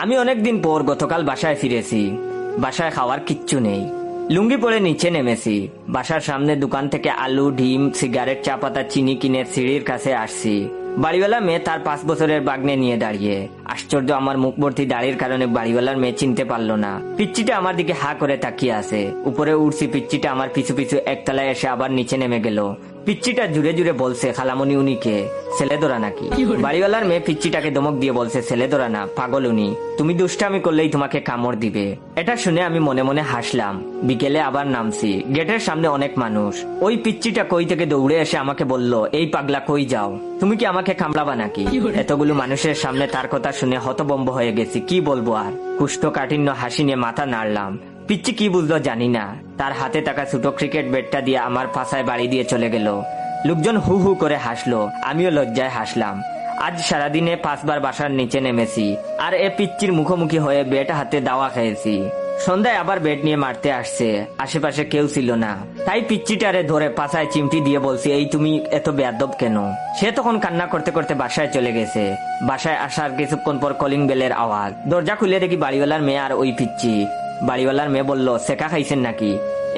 আমি অনেকদিন পর গতকাল বাসায় ফিরেছি। বাসায় খাওয়ার কিচ্ছু নেই। লুঙ্গি পরে নিচে নেমেছি। বাসার সামনে দোকান থেকে আলু, ডিম, সিগারেট, চা পাতা, চিনি কিনে সিঁড়ির কাছে আসছি। বাড়িওয়ালা মেয়ে তার 5 বছরের বাগ্নে নিয়ে দাঁড়িয়ে। আশ্চর্য, আমার মুখ ভর্তি দাড়ির কারণে বাড়িওয়ালার মেয়ে চিনতে পারলো না। পিচ্চিটা আমার দিকে হা করে তাকিয়ে আছে। উপরে উঠছি, পিচ্চিটা আমার পিছু পিছু একতলায় এসে আবার নিচে নেমে গেল। পিচ্চিটা জুড়ে জুড়ে বলছে, খালামণি উনি কে? ছেলে ধরা নাকি? বাড়িওয়ালার মেয়ে পিচ্চিটাকে ধমক দিয়ে বলছে, ছেলে ধরা না, পাগল উনি। তুমি দুষ্টামি করলেই তোমাকে কামড় দিবে। এটা শুনে আমি মনে মনে হাসলাম। বিকেলে আবার নামছি। গেটের সামনে অনেক মানুষ। ওই পিচ্চিটা কই থেকে দৌড়ে এসে আমাকে বলল, এই পাগলা কই যাও? তুমি কি আমাকে কামড়াবা নাকি? এতগুলো মানুষের সামনে তার কথা শুনে হতবম্ব হয়ে গেছি। কি বলবো আর? কুষ্ঠকাঠিন্য হাসি নিয়ে মাথা নাড়লাম। পিচ্চি কি বুঝলো জানি না, তার হাতে থাকা ছোট ক্রিকেট ব্যাটটা দিয়ে আমার পাছায় বাড়ি দিয়ে চলে গেল। লোকজন হু হু করে হাসলো, আমিও লজ্জায় হাসলাম। আজ সারাদিনে 5 বার বাসার নিচে নেমেছি, আর এ পিচ্চির মুখোমুখি হয়ে ব্যাট হাতে দাওয়া খেয়েছি। সন্ধ্যায় আবার ব্যাট নিয়ে মারতে আসছে। আশেপাশে কেউ ছিল না, তাই পিচ্চিটারে ধরে পাছায় চিমটি দিয়ে বলছি, এই তুমি এত বেয়াদব কেন? সে তখন কান্না করতে করতে বাসায় চলে গেছে। বাসায় আসার কিছুক্ষণ পর কলিং বেলের আওয়াজ। দরজা খুলে দেখি বাড়িওয়ালার মেয়ে আর ওই পিচ্চি। বাড়িওয়ালার মেয়ে বলল, সেকা খাইছেন নাকি?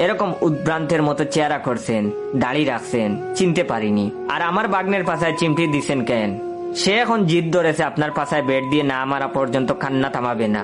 এরকম উদ্ভ্রান্তের মতো চেহারা করছেন, দাড়ি রাখছেন, চিনতে পারিনি। আর আমার বাগ্নের পাছায় চিমটি দিছেন কেন? সে এখন জিদ ধরেছে আপনার পাছায় বেড দিয়ে না মারা পর্যন্ত কান্না থামাবে না,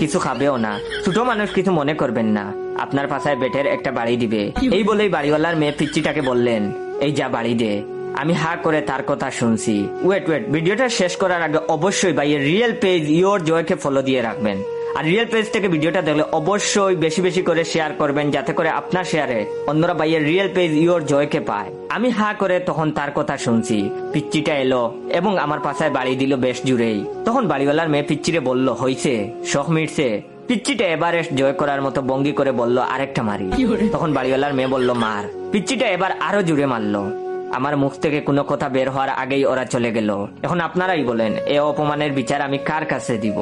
কিছু খাবেও না। ছোট মানুষ, কিছু মনে করবেন না, আপনার পাছায় বেটের একটা বাড়ি দিবে। এই বলেই বাড়িওয়ালার মেয়ে পিচ্চিটাকে বললেন, এই যা বাড়ি দে। আমি হা করে তার কথা শুনছি। ওয়েট, ভিডিওটা শেষ করার আগে অবশ্যই ভাইয়ের রিয়েল পেজ ইয়োর জয়কে ফলো দিয়ে রাখবেন। আর রিয়েল পেজ থেকে ভিডিওটা দেখলে অবশ্যই বেশি বেশি করে শেয়ার করবেন, যাতে করে আপনার শেয়ারে অন্যরা ভাইয়ের রিয়েল পেজ ইয়োর জয়কে পায়। আমি হা করে তখন তার কথা শুনছি। পিচ্চিটা এলো এবং আমার পাছায় বাড়ি দিল বেশ জুড়েই। তখন বাড়িওয়ালার মেয়ে পিচ্চিরে বলল, হইছে, শখ মিটছে? পিচ্চিটা এবারে জয় করার মতো ভঙ্গি করে বলল, আরেকটা মারি। তখন বাড়িওয়ালার মেয়ে বলল, মার। পিচ্চিটা এবার আরো জুড়ে মারলো। আমার মুখ থেকে কোনো কথা বের হওয়ার আগেই ওরা চলে গেল। এখন আপনারাই বলেন, এ অপমানের বিচার আমি কার কাছে দিব?